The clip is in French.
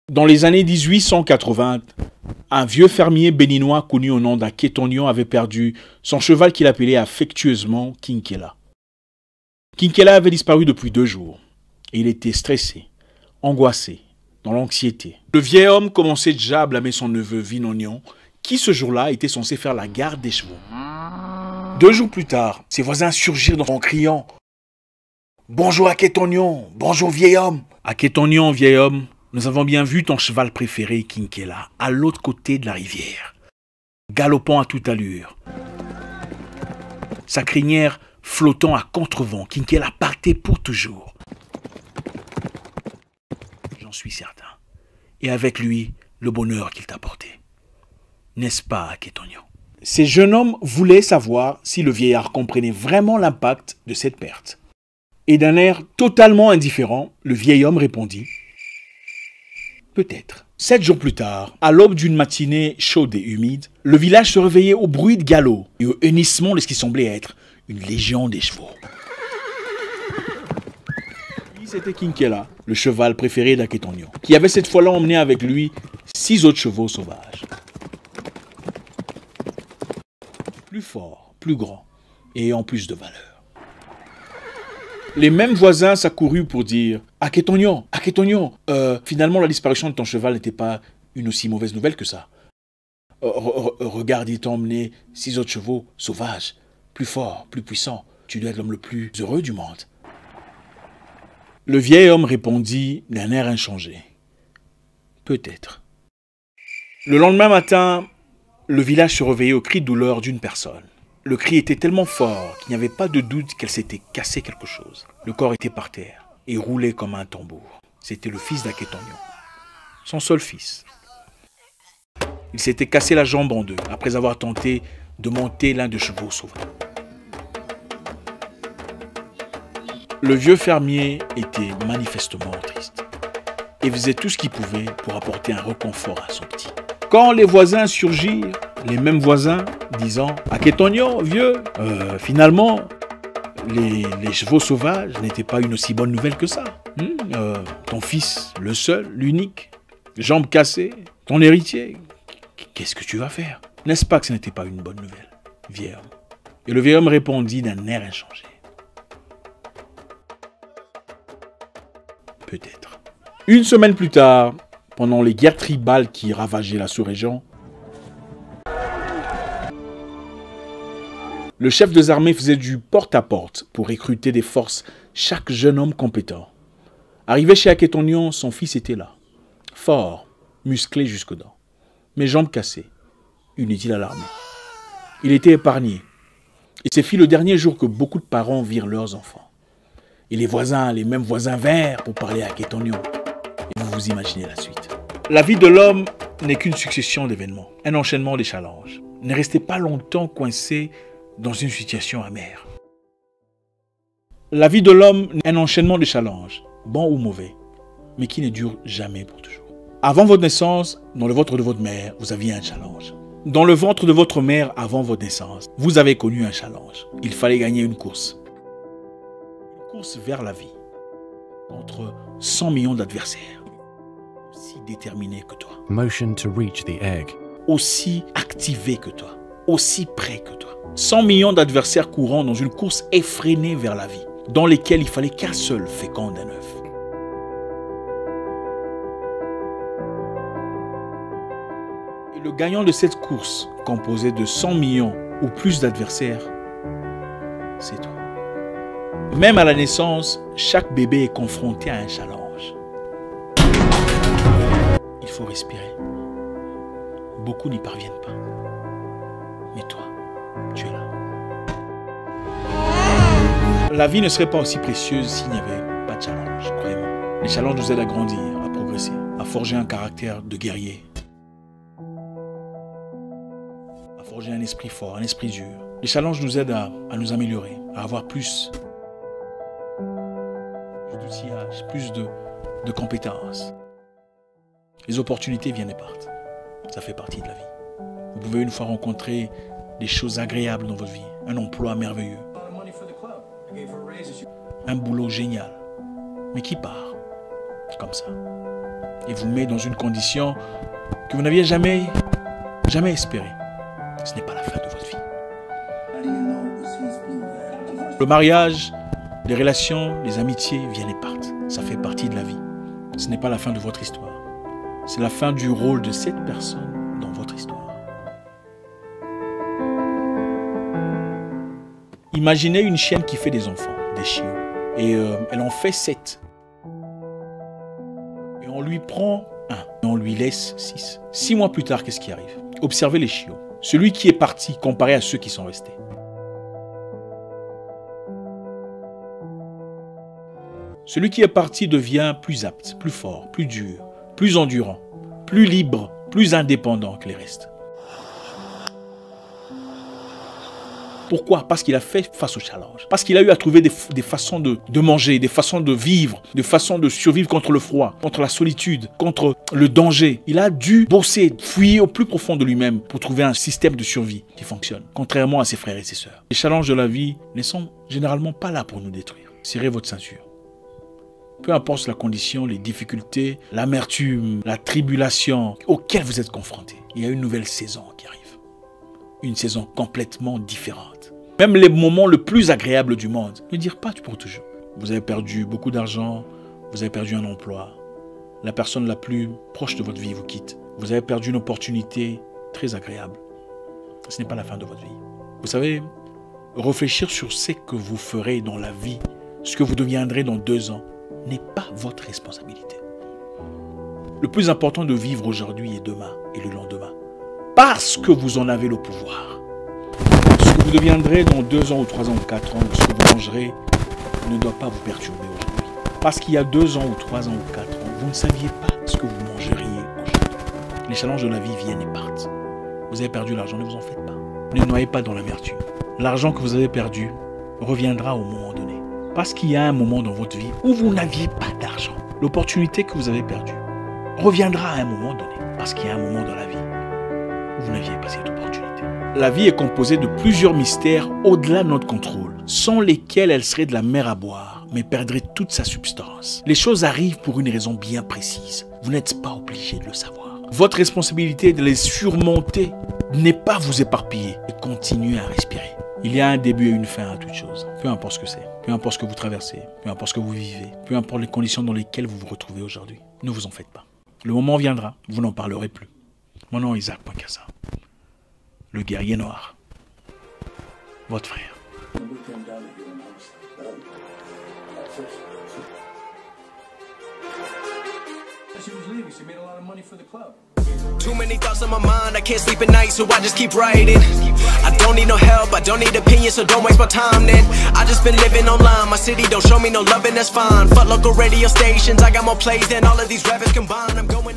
Dans les années 1880, un vieux fermier béninois connu au nom d'Aketonyon avait perdu son cheval qu'il appelait affectueusement Kinkela. Kinkela avait disparu depuis 2 jours et il était stressé, angoissé, dans l'anxiété. Le vieil homme commençait déjà à blâmer son neveu Vinognon, qui ce jour-là était censé faire la garde des chevaux. 2 jours plus tard, ses voisins surgirent en criant « Bonjour Aketonyon, bonjour vieil homme !»« Aketonyon, vieil homme, nous avons bien vu ton cheval préféré, Kinkela, à l'autre côté de la rivière, galopant à toute allure. Sa crinière flottant à contre-vent, Kinkela partait pour toujours. J'en suis certain. Et avec lui, le bonheur qu'il t'a porté. N'est-ce pas, Aketonyon ?» Ces jeunes hommes voulaient savoir si le vieillard comprenait vraiment l'impact de cette perte. Et d'un air totalement indifférent, le vieil homme répondit « Peut-être. » 7 jours plus tard, à l'aube d'une matinée chaude et humide, le village se réveillait au bruit de galop et au hennissement de ce qui semblait être une légion des chevaux. C'était Kinkela, le cheval préféré d'Aketonyon, qui avait cette fois-là emmené avec lui 6 autres chevaux sauvages. Plus forts, plus grands et ayant plus de valeur. Les mêmes voisins s'accoururent pour dire « Aketonyon, Aketonyon, finalement la disparition de ton cheval n'était pas une aussi mauvaise nouvelle que ça. Regarde, il t'a emmené 6 autres chevaux sauvages, plus forts, plus puissants. Tu dois être l'homme le plus heureux du monde. » Le vieil homme répondit d'un air inchangé. « Peut-être. » Le lendemain matin, le village se réveillait au cri de douleur d'une personne. Le cri était tellement fort qu'il n'y avait pas de doute qu'elle s'était cassé quelque chose. Le corps était par terre et roulait comme un tambour. C'était le fils d'Aketonyon, son seul fils. Il s'était cassé la jambe en 2 après avoir tenté de monter l'un des chevaux sauvages. Le vieux fermier était manifestement triste et faisait tout ce qu'il pouvait pour apporter un réconfort à son petit. Quand les voisins surgirent, les mêmes voisins disant « Aketonyon, vieux, finalement, les chevaux sauvages n'étaient pas une aussi bonne nouvelle que ça. Ton fils, le seul, l'unique, jambes cassées, ton héritier, qu'est-ce que tu vas faire? N'est-ce pas que ce n'était pas une bonne nouvelle, vieil homme ?» Et le vieil homme répondit d'un air inchangé. « Peut-être. » 1 semaine plus tard, pendant les guerres tribales qui ravageaient la sous-région, le chef des armées faisait du porte-à-porte pour recruter des forces chaque jeune homme compétent. Arrivé chez Aketonyon, son fils était là, fort, musclé jusqu'aux dents, mais jambes cassées, inutile à l'armée. Il était épargné, et ce fut le dernier jour que beaucoup de parents virent leurs enfants. Et les mêmes voisins vinrent pour parler à Aketonyon. Et vous vous imaginez la suite. La vie de l'homme n'est qu'une succession d'événements, un enchaînement des challenges. Ne restez pas longtemps coincé dans une situation amère. La vie de l'homme est un enchaînement de challenges, bons ou mauvais, mais qui ne dure jamais pour toujours. Avant votre naissance, dans le ventre de votre mère, vous aviez un challenge. Dans le ventre de votre mère, avant votre naissance, vous avez connu un challenge. Il fallait gagner une course. Une course vers la vie, contre 100 millions d'adversaires, aussi déterminés que toi. Motion to reach the egg. Aussi activés que toi, aussi près que toi. 100 millions d'adversaires courant dans une course effrénée vers la vie, dans lesquelles il fallait qu'un seul féconde un œuf. Et le gagnant de cette course, composé de 100 millions ou plus d'adversaires, c'est toi. Même à la naissance, chaque bébé est confronté à un challenge. Il faut respirer. Beaucoup n'y parviennent pas. Mais toi, tu es là. La vie ne serait pas aussi précieuse s'il n'y avait pas de challenge, croyez-moi. Les challenges nous aident à grandir, à progresser, à forger un caractère de guerrier, à forger un esprit fort, un esprit dur. Les challenges nous aident à nous améliorer, à avoir plus d'outillage, plus de compétences. Les opportunités viennent et partent. Ça fait partie de la vie. Vous pouvez une fois rencontrer des choses agréables dans votre vie, un emploi merveilleux, un boulot génial, mais qui part comme ça. et vous met dans une condition que vous n'aviez jamais espérée. Ce n'est pas la fin de votre vie. Le mariage, les relations, les amitiés viennent et partent. Ça fait partie de la vie. Ce n'est pas la fin de votre histoire. C'est la fin du rôle de cette personne dans votre histoire. Imaginez une chienne qui fait des enfants, des chiots, et elle en fait 7. Et on lui prend 1, et on lui laisse 6. 6 mois plus tard, qu'est-ce qui arrive? Observez les chiots. Celui qui est parti comparé à ceux qui sont restés. Celui qui est parti devient plus apte, plus fort, plus dur, plus endurant, plus libre, plus indépendant que les restes. Pourquoi? Parce qu'il a fait face au challenge. Parce qu'il a eu à trouver des façons de manger, des façons de vivre, des façons de survivre contre le froid, contre la solitude, contre le danger. Il a dû bosser, fouiller au plus profond de lui-même pour trouver un système de survie qui fonctionne, contrairement à ses frères et ses sœurs. Les challenges de la vie ne sont généralement pas là pour nous détruire. Serrez votre ceinture. Peu importe la condition, les difficultés, l'amertume, la tribulation auxquelles vous êtes confrontés, il y a une nouvelle saison qui arrive. Une saison complètement différente. Même les moments les plus agréables du monde ne durent pas pour toujours. Vous avez perdu beaucoup d'argent, vous avez perdu un emploi, la personne la plus proche de votre vie vous quitte. Vous avez perdu une opportunité très agréable. Ce n'est pas la fin de votre vie. Vous savez, réfléchir sur ce que vous ferez dans la vie, ce que vous deviendrez dans 2 ans, n'est pas votre responsabilité. Le plus important de vivre aujourd'hui et demain et le lendemain, parce que vous en avez le pouvoir. Ce que vous deviendrez dans 2 ans ou 3 ans ou 4 ans, ce que vous mangerez, ne doit pas vous perturber aujourd'hui. Parce qu'il y a 2 ans ou 3 ans ou 4 ans, vous ne saviez pas ce que vous mangeriez aujourd'hui. Les challenges de la vie viennent et partent. Vous avez perdu l'argent, ne vous en faites pas. Ne noyez pas dans l'amertume. L'argent que vous avez perdu reviendra au moment donné. Parce qu'il y a un moment dans votre vie où vous n'aviez pas d'argent. L'opportunité que vous avez perdue reviendra à un moment donné. Parce qu'il y a un moment dans la vie où vous n'aviez pas cette opportunité. La vie est composée de plusieurs mystères au-delà de notre contrôle, sans lesquels elle serait de la mer à boire, mais perdrait toute sa substance. Les choses arrivent pour une raison bien précise. Vous n'êtes pas obligé de le savoir. Votre responsabilité de les surmonter n'est pas vous éparpiller et continuer à respirer. Il y a un début et une fin à toute chose. Peu importe ce que c'est, peu importe ce que vous traversez, peu importe ce que vous vivez, peu importe les conditions dans lesquelles vous vous retrouvez aujourd'hui. Ne vous en faites pas. Le moment viendra, vous n'en parlerez plus. Mon nom est Isaac Poincasa, le guerrier noir, votre frère. Too many thoughts on my mind, I can't sleep at night, so I just keep writing. I don't need no help, I don't need opinions, so don't waste my time then. I just been living online, my city don't show me no love and that's fine. Fuck local radio stations, I got more plays than all of these rappers combined. I'm going